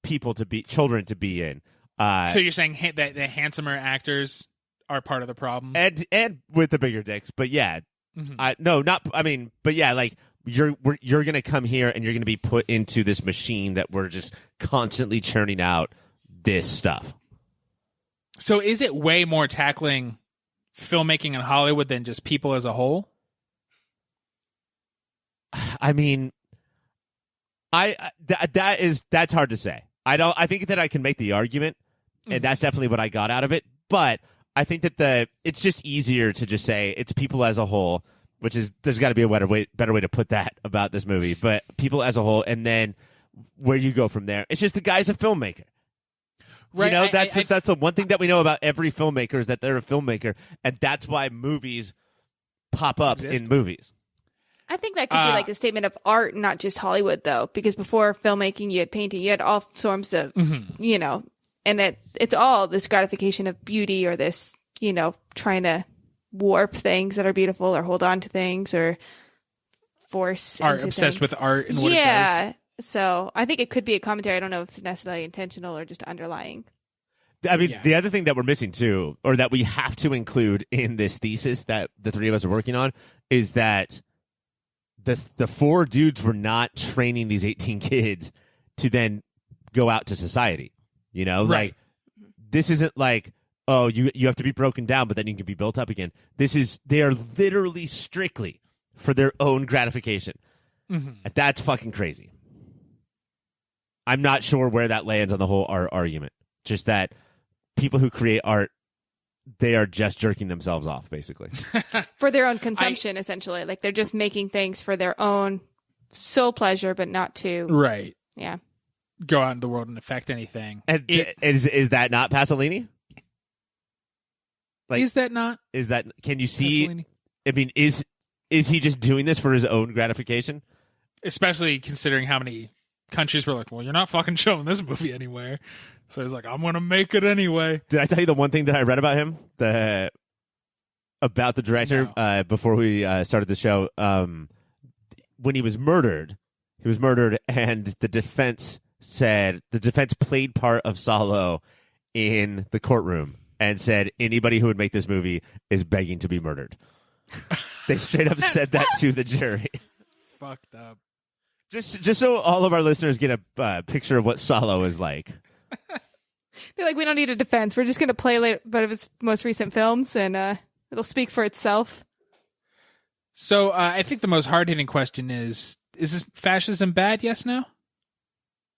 children to be in. So you're saying that the handsomer actors are part of the problem, and with the bigger dicks, but yeah, but yeah, like you're gonna come here and you're gonna be put into this machine that we're just constantly churning out this stuff. So is it way more tackling filmmaking in Hollywood than just people as a whole? I mean, that's hard to say. I think that I can make the argument, and that's definitely what I got out of it. But I think that it's just easier to just say it's people as a whole, which is, there's got to be a better way to put that about this movie. But people as a whole, and then where you go from there. It's just the guy's a filmmaker. Right. That's the one thing that we know about every filmmaker is that they're a filmmaker, and that's why movies pop up in movies. I think that could be like a statement of art, not just Hollywood, though, because before filmmaking, you had painting, you had all forms of, and that it's all this gratification of beauty or this, trying to warp things that are beautiful or hold on to things or force art, obsessed things. with art and what it does. So I think it could be a commentary. I don't know if it's necessarily intentional or just underlying. I mean, the other thing that we're missing too, or that we have to include in this thesis that the three of us are working on, is that the four dudes were not training these 18 kids to then go out to society. Right. Like this isn't like, oh, you have to be broken down, but then you can be built up again. They are literally strictly for their own gratification. And that's fucking crazy. I'm not sure where that lands on the whole art argument. Just that people who create art, they are just jerking themselves off, basically. For their own consumption, essentially. Like they're just making things for their own soul pleasure, but not to... Right. Yeah. Go out in the world and affect anything. And is that not Pasolini? Like, is that not? Is that... Can you see... Pasolini? I mean, is he just doing this for his own gratification? Especially considering how many countries were like, well, you're not fucking showing this movie anywhere. So he's like, I'm going to make it anyway. Did I tell you the one thing that I read about him? About the director before we started the show? When he was murdered, and the defense said the defense played part of Salo in the courtroom and said anybody who would make this movie is begging to be murdered. They straight up said that to the jury. Fucked up. Just so all of our listeners get a picture of what Salo is like. They're like, we don't need a defense. We're just going to play one of his most recent films, and it'll speak for itself. So I think the most hard-hitting question is this fascism bad, yes, no?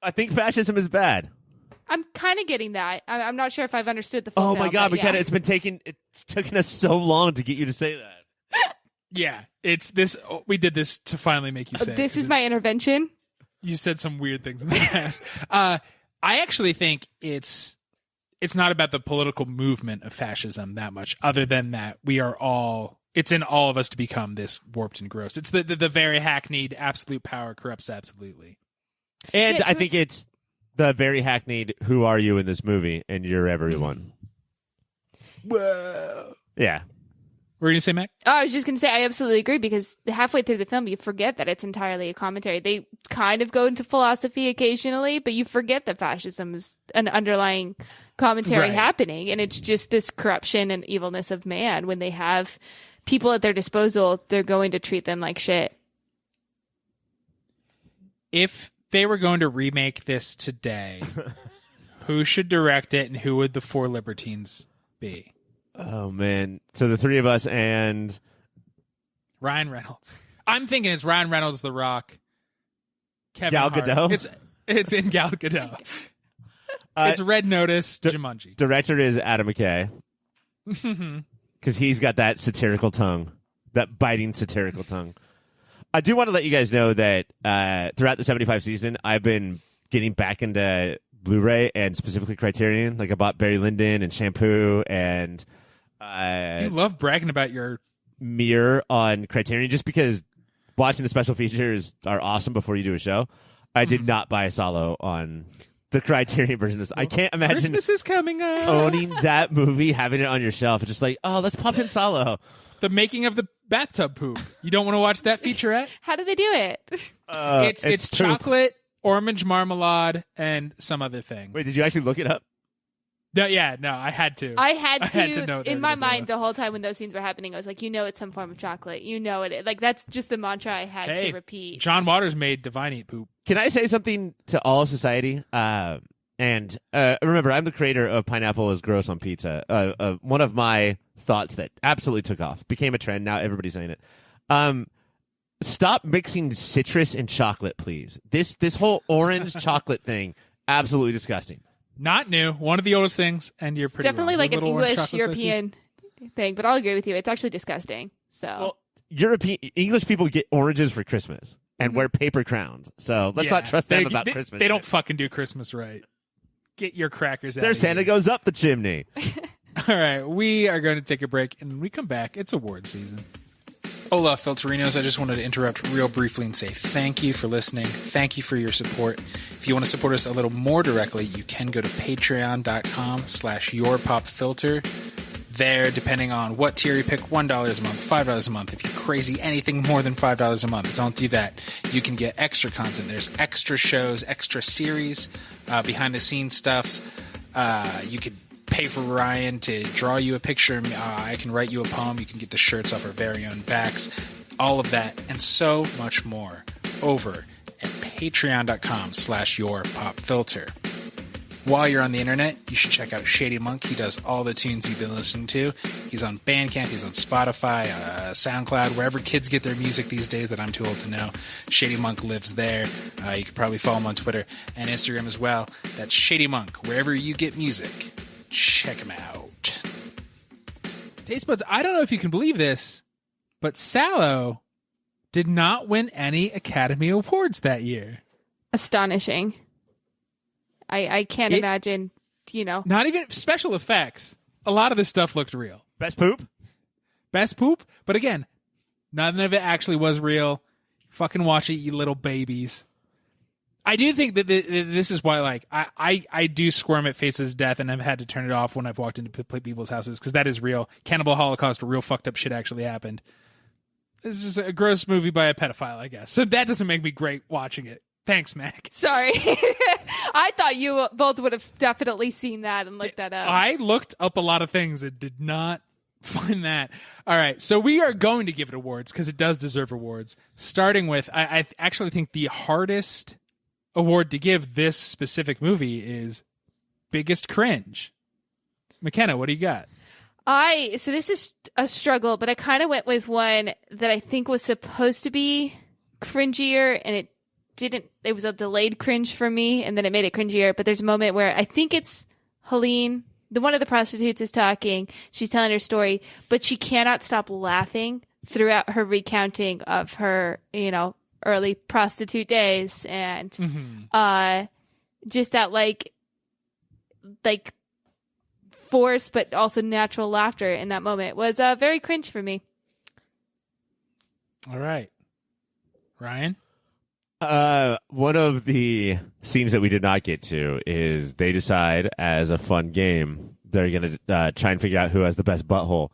I think fascism is bad. I'm kind of getting that. I'm not sure if I've understood the full Oh my film, God, but McKenna, yeah. it's taken us so long to get you to say that. Yeah, it's this. We did this to finally make you say This it, is my intervention. You said some weird things in the past. I actually think it's not about the political movement of fascism that much, other than that it's in all of us to become this warped and gross. It's the very hackneyed absolute power corrupts absolutely. And Yeah, I think it's the very hackneyed who are you in this movie, and you're everyone. Whoa. Yeah. What were you going to say, Mac? Oh, I was just going to say, I absolutely agree, because halfway through the film, you forget that it's entirely a commentary. They kind of go into philosophy occasionally, but you forget that fascism is an underlying commentary Right. happening, and it's just this corruption and evilness of man. When they have people at their disposal, they're going to treat them like shit. If they were going to remake this today, who should direct it, and who would the four libertines be? Oh, man. So the three of us and... Ryan Reynolds. I'm thinking it's Ryan Reynolds, The Rock, Kevin Gal Hart. Gadot? It's in Gal Gadot. It's Red Notice, Jumanji. Director is Adam McKay. Because he's got that satirical tongue. That biting satirical tongue. I do want to let you guys know that throughout the 75 season, I've been getting back into Blu-ray and specifically Criterion. Like I bought Barry Lyndon and Shampoo and You love bragging about your... Mirror on Criterion just because watching the special features are awesome before you do a show. I did not buy a Salo on the Criterion version of this. I can't imagine Christmas is coming up. owning that movie, having it on your shelf. It's just like, oh, let's pop in Salo. The making of the bathtub poop. You don't want to watch that featurette? How do they do it? It's poop. chocolate, orange marmalade, and some other thing. Wait, did you actually look it up? No, I had to. I had to know in my mind the whole time when those scenes were happening. I was like, it's some form of chocolate. It. Like, that's just the mantra I had to repeat. John Waters made Divine Eat Poop. Can I say something to all of society? And remember, I'm the creator of Pineapple is Gross on Pizza. One of my thoughts that absolutely took off, became a trend. Now everybody's saying it. Stop mixing citrus and chocolate, please. This whole orange chocolate thing, absolutely disgusting. Not new. One of the oldest things, and you're pretty Definitely wrong. like Those an little orange English chocolate European thing, but I'll agree with you. It's actually disgusting. So Well, English people get oranges for Christmas and wear paper crowns. So let's not trust them about Christmas. They don't shit. fucking do Christmas right. Get your crackers out Their of Santa here. goes up the chimney. All right, we are going to take a break, and when we come back, it's award season. Hola, Filterinos. I just wanted to interrupt real briefly and say thank you for listening. Thank you for your support. If you want to support us a little more directly, you can go to patreon.com/yourpopfilter. There, depending on what tier you pick, $1 a month, $5 a month. If you're crazy, anything more than $5 a month, don't do that. You can get extra content. There's extra shows, extra series, behind-the-scenes stuff. You could pay for Ryan to draw you a picture. I can write you a poem. You can get the shirts off our very own backs. All of that and so much more over at patreon.com/yourpopfilter. While you're on the internet, you should check out Shady Monk. He does all the tunes you've been listening to. He's on Bandcamp. He's on Spotify, SoundCloud, wherever kids get their music these days that I'm too old to know. Shady Monk lives there. You can probably follow him on Twitter and Instagram as well. That's Shady Monk. Wherever you get music, check him out. Taste Buds, I don't know if you can believe this, but Salo did not win any Academy Awards that year. astonishing. I can't imagine, Not even special effects. A lot of this stuff looked real. Best poop? Best poop? But again, none of it actually was real. Fucking watch it, you little babies. I do think that this is why, I do squirm at Faces of Death, and I've had to turn it off when I've walked into people's houses, because that is real. Cannibal Holocaust, real fucked up shit actually happened. It's just a gross movie by a pedophile, I guess. So that doesn't make me great watching it. Thanks, Mac. Sorry. I thought you both would have definitely seen that and looked that up. I looked up a lot of things and did not find that. All right, so we are going to give it awards because it does deserve awards. Starting with, I actually think the hardest award to give this specific movie is biggest cringe. Mackenna, what do you got? So this is a struggle, but I kind of went with one that I think was supposed to be cringier, and it didn't. It was a delayed cringe for me, and then it made it cringier. But there's a moment where I think it's Helene, one of the prostitutes, is talking. She's telling her story, but she cannot stop laughing throughout her recounting of her, early prostitute days, and just that like forced but also natural laughter in that moment was very cringe for me. All right, Ryan. One of the scenes that we did not get to is they decide as a fun game they're gonna try and figure out who has the best butthole,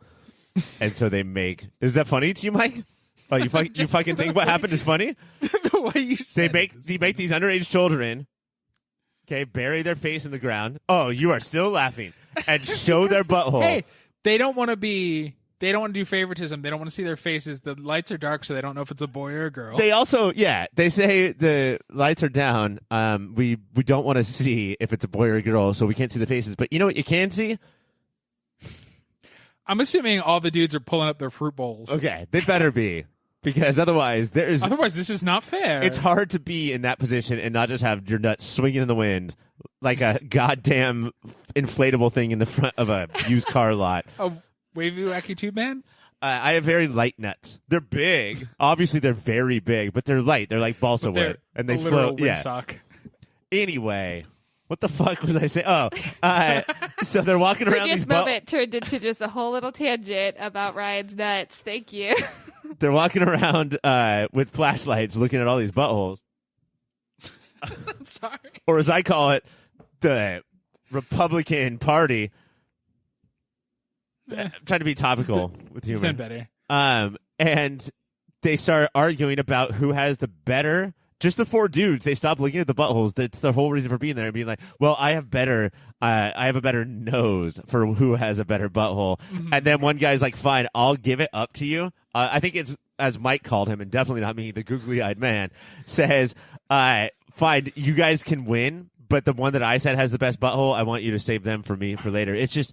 and so they make. Is that funny to you, Mike? Oh, you fucking think what happened is funny? The way you said they make these underage children, okay, bury their face in the ground. Oh, you are still laughing and show their butthole. Hey, they don't want to do favoritism. They don't want to see their faces. The lights are dark, so they don't know if it's a boy or a girl. They also, they say the lights are down. We don't want to see if it's a boy or a girl, so we can't see the faces. But you know what you can see? I'm assuming all the dudes are pulling up their fruit bowls. Okay, they better be. Because otherwise, this is not fair. It's hard to be in that position and not just have your nuts swinging in the wind like a goddamn inflatable thing in the front of a used car lot. A wavy wacky tube man? I have very light nuts. They're big. Obviously, they're very big, but they're light. They're like balsa wood, and they float. Yeah. Windsock. Anyway, what the fuck was I saying? Oh, so they're walking around. This moment turned into just a whole little tangent about Ryan's nuts. Thank you. They're walking around with flashlights, looking at all these buttholes. Sorry. Or as I call it, the Republican Party. I'm trying to be topical with humor. You've done better. And they start arguing about who has the better. Just the four dudes. They stop looking at the buttholes. That's the whole reason for being there. And being like, well, I have a better nose for who has a better butthole. Mm-hmm. And then one guy's like, fine, I'll give it up to you. I think it's, as Mike called him, and definitely not me, the googly-eyed man, says, fine, you guys can win, but the one that I said has the best butthole, I want you to save them for me for later. It's just,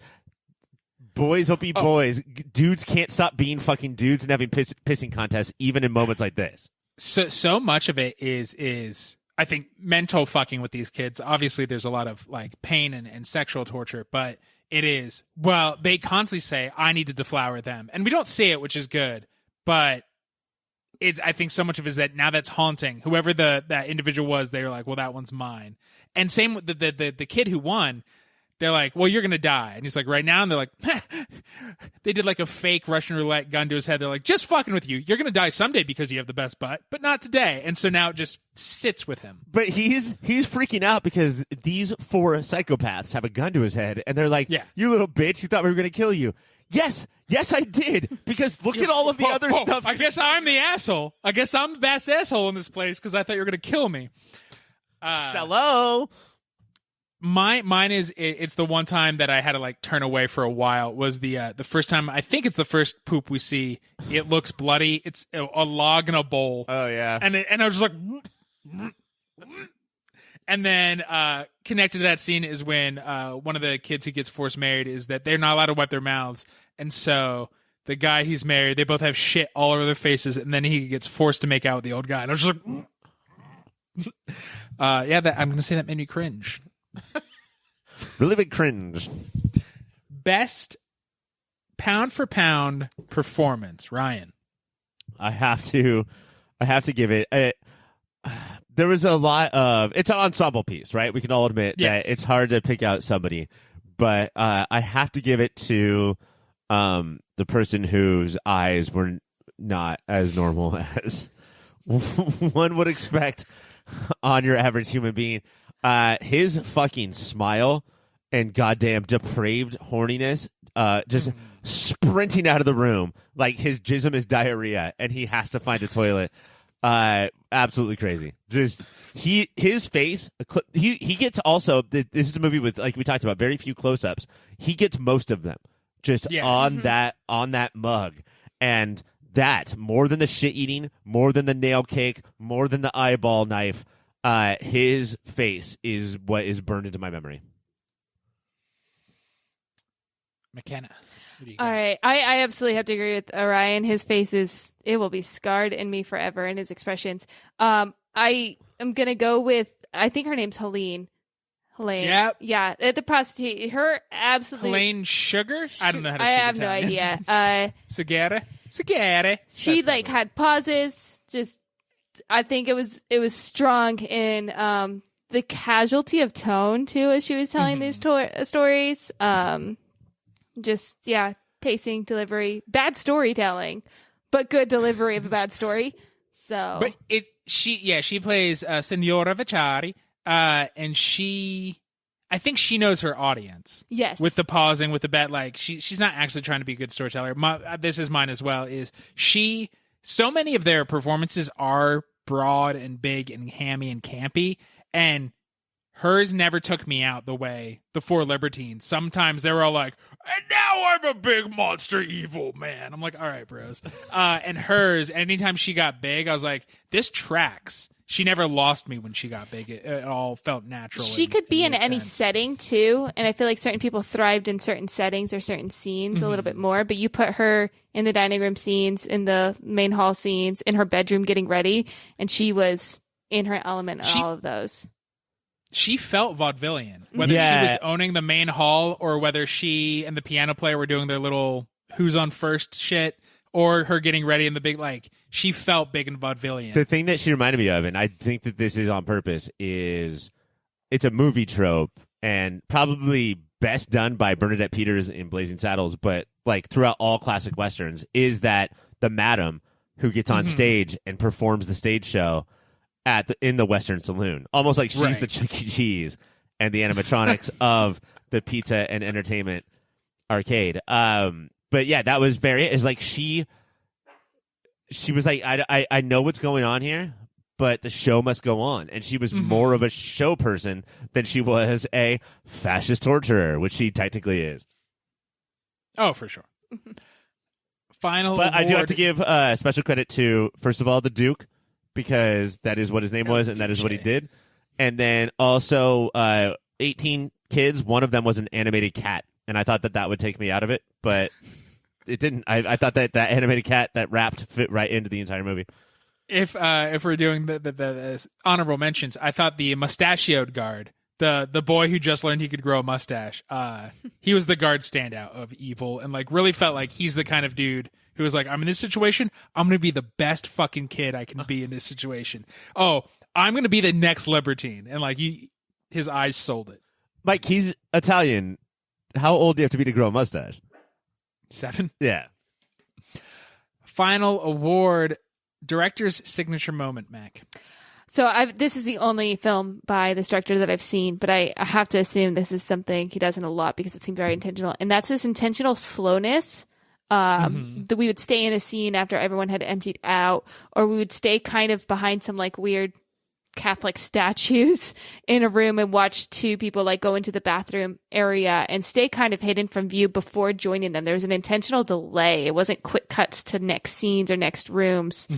boys will be boys. Dudes can't stop being fucking dudes and having pissing contests, even in moments like this. So much of it is I think mental fucking with these kids. Obviously there's a lot of like pain and sexual torture, but it is, well, they constantly say, I need to deflower them. And we don't see it, which is good, but I think so much of it is that now that's haunting. Whoever that individual was, they were like, well, that one's mine. And same with the kid who won. They're like, well, you're going to die. And he's like, right now? And they're like, they did like a fake Russian roulette gun to his head. They're like, just fucking with you. You're going to die someday because you have the best butt, but not today. And so now it just sits with him. But he's freaking out because these four psychopaths have a gun to his head. And they're like, you little bitch, you thought we were going to kill you. Yes, I did. Because look at all of the other stuff. I guess I'm the asshole. I guess I'm the best asshole in this place because I thought you were going to kill me. Salo. Mine is it's the one time that I had to like turn away for a while was the first time. I think it's the first poop we see. It looks bloody. It's a log in a bowl. Oh yeah. And I was just like, and then connected to that scene is when one of the kids who gets forced married is that they're not allowed to wipe their mouths, and so the guy he's married, they both have shit all over their faces, and then he gets forced to make out with the old guy. And I was just like, I'm gonna say that made me cringe. Really big cringe. Best pound for pound performance, Ryan. I have to give it. There was a lot of. It's an ensemble piece, right? We can all admit that it's hard to pick out somebody, but I have to give it to the person whose eyes were not as normal as one would expect on your average human being. His fucking smile and goddamn depraved horniness, just sprinting out of the room like his jism is diarrhea and he has to find a toilet. Absolutely crazy. Just his face. He gets also. This is a movie with, like we talked about, very few close-ups. He gets most of them just on that mug, and that more than the shit eating, more than the nail cake, more than the eyeball knife. His face is what is burned into my memory. Mackenna. All right. I absolutely have to agree with Orion. His face it will be scarred in me forever, and his expressions. I am going to go with, I think her name's Helene. Yep. Yeah. The prostitute. Her absolutely. Helene Sugar? I don't know how to I speak have Italian. no idea. Sigare. She That's like had pauses. Just, I think it was strong in the casualty of tone too as she was telling these stories. Just pacing, delivery, bad storytelling, but good delivery of a bad story. So, but she plays Signora Vacciari, and I think she knows her audience. Yes, with the pausing, with the bet, like she's not actually trying to be a good storyteller. This is mine as well. Is she? So many of their performances are broad and big and hammy and campy, and hers never took me out the way the Four Libertines. Sometimes they were all like, and now I'm a big monster evil man. I'm like, all right, bros. And hers, anytime she got big, I was like, this tracks. She never lost me when she got big. It all felt natural. She could be in any sense. setting too, and I feel like certain people thrived in certain settings or certain scenes a little bit more. But you put her in the dining room scenes, in the main hall scenes, in her bedroom getting ready, and she was in her element in all of those. She felt vaudevillian, whether she was owning the main hall or whether she and the piano player were doing their little who's on first shit, or her getting ready in the big, like, she felt big and vaudevillian. The thing that she reminded me of, and I think that this is on purpose, is it's a movie trope and probably best done by Bernadette Peters in Blazing Saddles, but like throughout all classic Westerns, is that the madam who gets on stage and performs the stage show in the Western saloon. Almost like she's the Chuck E. Cheese and the animatronics of the pizza and entertainment arcade. But yeah, that was it's like she was like, I know what's going on here, but the show must go on. And she was more of a show person than she was a fascist torturer, which she technically is. Oh, for sure. Final But award. I do have to give special credit to, first of all, the Duke, because that is what his name was, and that is what he did. And then also 18 kids, one of them was an animated cat. And I thought that would take me out of it, but it didn't. I thought that animated cat that rapped fit right into the entire movie. If we're doing the honorable mentions, I thought the mustachioed guard, the boy who just learned he could grow a mustache, he was the guard standout of evil, and like really felt like he's the kind of dude who was like, I'm in this situation, I'm going to be the best fucking kid I can be in this situation. Oh, I'm going to be the next libertine. And like his eyes sold it. Mike, he's Italian. How old do you have to be to grow a mustache? 7. Yeah. Final award, director's signature moment, Mac. So this is the only film by this director that I've seen, but I have to assume this is something he does in a lot because it seemed very intentional. And that's this intentional slowness. That we would stay in a scene after everyone had emptied out, or we would stay kind of behind some like weird Catholic statues in a room and watch two people like go into the bathroom area and stay kind of hidden from view before joining them. There was an intentional delay. It wasn't quick cuts to next scenes or next rooms.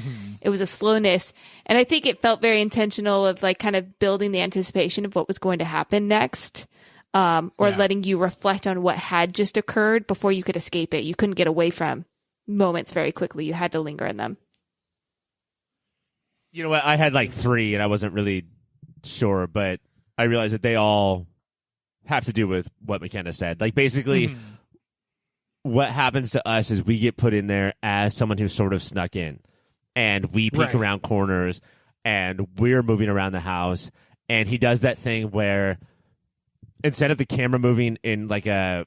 It was a slowness. And I think it felt very intentional of like kind of building the anticipation of what was going to happen next. Letting you reflect on what had just occurred before you could escape it. You couldn't get away from moments very quickly. You had to linger in them. You know what? I had like 3, and I wasn't really sure, but I realized that they all have to do with what Mackenna said. Like, basically, what happens to us is we get put in there as someone who sort of snuck in, and we peek around corners, and we're moving around the house, and he does that thing where instead of the camera moving in like a,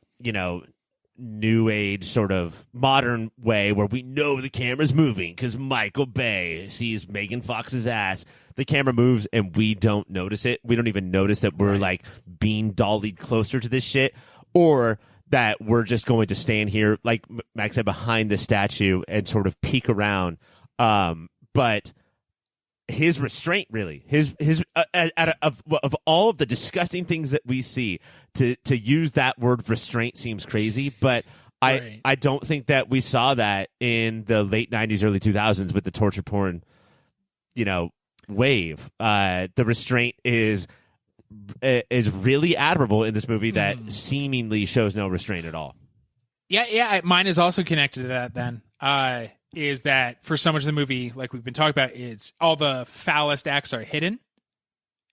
new age sort of modern way where we know the camera's moving because Michael Bay sees Megan Fox's ass, the camera moves and we don't notice it. We don't even notice that we're like being dollied closer to this shit, or that we're just going to stand here, like Max said, behind the statue and sort of peek around. But his restraint, really, his of all of the disgusting things that we see, to use that word restraint seems crazy, but I don't think that we saw that in the late 90s, early 2000s with the torture porn, wave. The restraint is really admirable in this movie that seemingly shows no restraint at all. Yeah, mine is also connected to that then. Is that for so much of the movie, like we've been talking about, is all the foulest acts are hidden.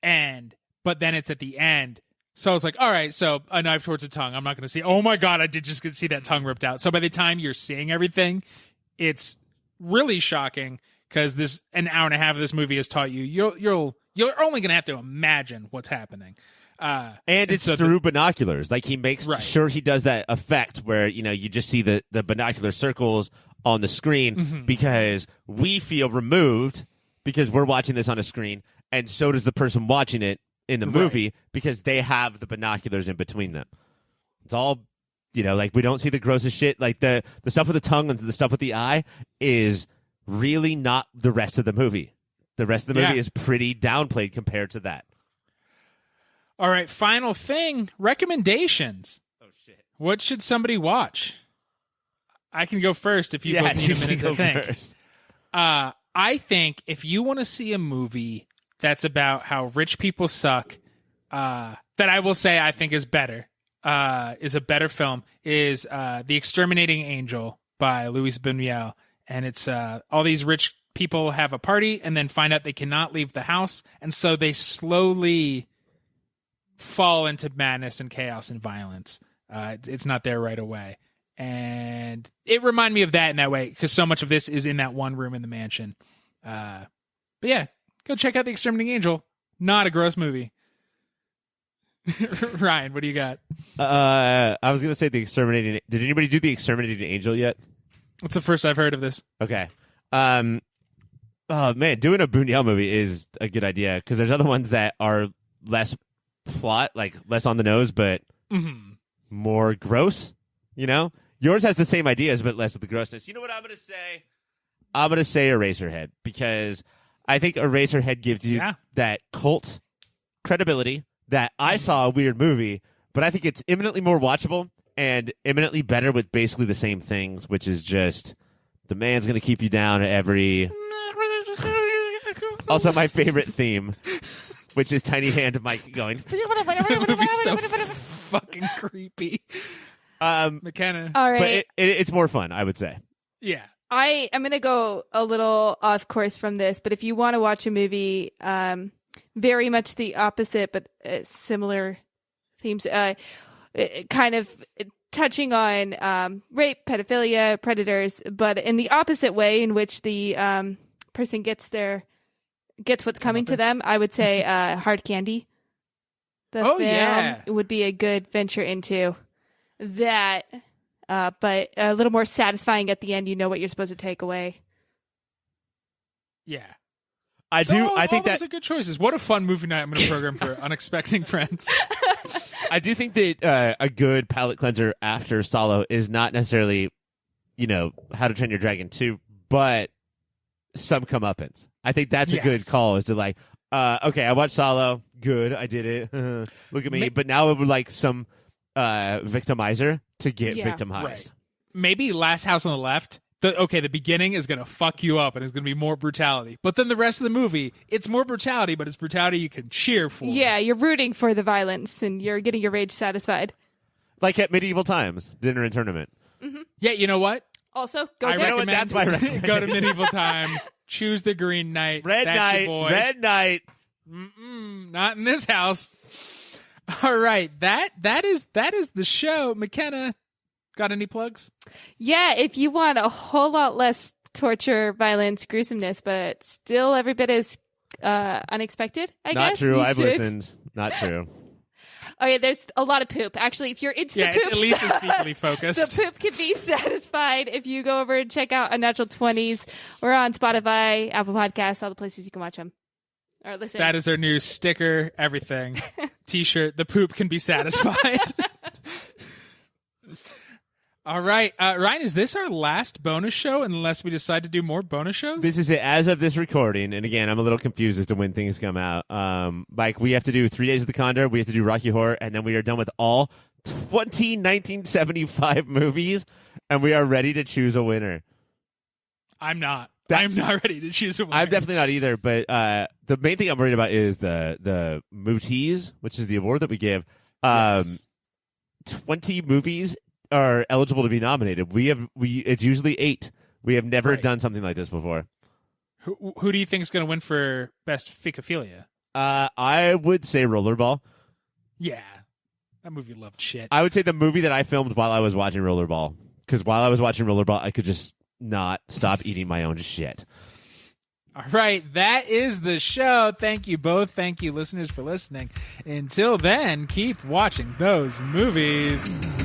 but then it's at the end. So I was like, all right, so a knife towards the tongue. I'm not going to see. Oh my God, I did just get to see that tongue ripped out. So by the time you're seeing everything, it's really shocking because this an hour and a half of this movie has taught you you're only going to have to imagine what's happening. And it's so through binoculars. Like he makes sure he does that effect where you just see the binocular circles on the screen because we feel removed because we're watching this on a screen, and so does the person watching it in the movie because they have the binoculars in between them. It's all, like we don't see the grossest shit. Like the stuff with the tongue and the stuff with the eye is really not the rest of the movie. The rest of the movie is pretty downplayed compared to that. All right, final thing, recommendations. Oh, shit. What should somebody watch? I can go first if you need a minute to think. First. I think if you want to see a movie that's about how rich people suck, that I will say I think is better, is a better film, is The Exterminating Angel by Luis Buñuel. And it's all these rich people have a party and then find out they cannot leave the house. And so they slowly fall into madness and chaos and violence. It's not there right away. And it reminded me of that in that way because so much of this is in that one room in the mansion. But yeah, go check out The Exterminating Angel. Not a gross movie. Ryan, what do you got? I was going to say The Exterminating... Did anybody do The Exterminating Angel yet? It's the first I've heard of this. Okay. Oh, man, doing a Buñuel movie is a good idea because there's other ones that are less plot, like less on the nose, but more gross, Yours has the same ideas, but less of the grossness. You know what I'm going to say? I'm going to say Eraserhead because I think Eraserhead gives you that cult credibility that I saw a weird movie, but I think it's imminently more watchable and imminently better with basically the same things, which is just the man's going to keep you down at every... Also, my favorite theme, which is Tiny Hand Mike going... That would be so fucking creepy. Mackenna. All right. But it's more fun, I would say. Yeah. I am going to go a little off course from this, but if you want to watch a movie, very much the opposite, but similar themes, kind of touching on rape, pedophilia, predators, but in the opposite way in which the person gets what's coming to them, I would say Hard Candy. The film would be a good venture into that. But a little more satisfying at the end. You know what you're supposed to take away. Yeah. I think those are good choices. What a fun movie night I'm going to program for unexpecting friends. I do think that a good palate cleanser after Salo is not necessarily, How to Train Your Dragon 2, but some comeuppance. I think that's a good call, is to like, okay, I watched Salo. Good, I did it. Look at me. But now it would like some victimizer to get victimized. Right. Maybe Last House on the Left. The beginning is going to fuck you up and it's going to be more brutality. But then the rest of the movie, it's more brutality, but it's brutality you can cheer for. Yeah, you're rooting for the violence and you're getting your rage satisfied. Like at Medieval Times, Dinner and Tournament. Mm-hmm. Yeah, you know what? Also, go there. Recommend that's my recommendation. Go to Medieval Times, choose the Green Knight. Red Knight. Not in this house. All right, that is the show. Mackenna, got any plugs? Yeah, if you want a whole lot less torture, violence, gruesomeness, but still every bit as unexpected, I guess. Not true. I've listened. Not true. Okay, there's a lot of poop. Actually, if you're into the poop it's at least as deeply focused. The poop can be satisfied if you go over and check out Unnatural 20s. We're on Spotify, Apple Podcasts, all the places you can watch them. Or listen. That is our new sticker, everything. T-shirt, the poop can be satisfied. All right. Ryan, is this our last bonus show unless we decide to do more bonus shows? This is it as of this recording. And again, I'm a little confused as to when things come out. Like, we have to do 3 Days of the Condor, we have to do Rocky Horror, and then we are done with all 20 1975 movies, and we are ready to choose a winner. I'm not. I'm not ready to choose a winner. I'm definitely not either, but the main thing I'm worried about is the Mooties, which is the award that we give. 20 movies are eligible to be nominated. It's usually 8. We have never done something like this before. Who do you think is going to win for best ficophilia? I would say Rollerball. Yeah. That movie loved shit. I would say the movie that I filmed while I was watching Rollerball. Because while I was watching Rollerball, I could just not stop eating my own shit. All right, that is the show. Thank you both. Thank you, listeners, for listening. Until then, keep watching those movies.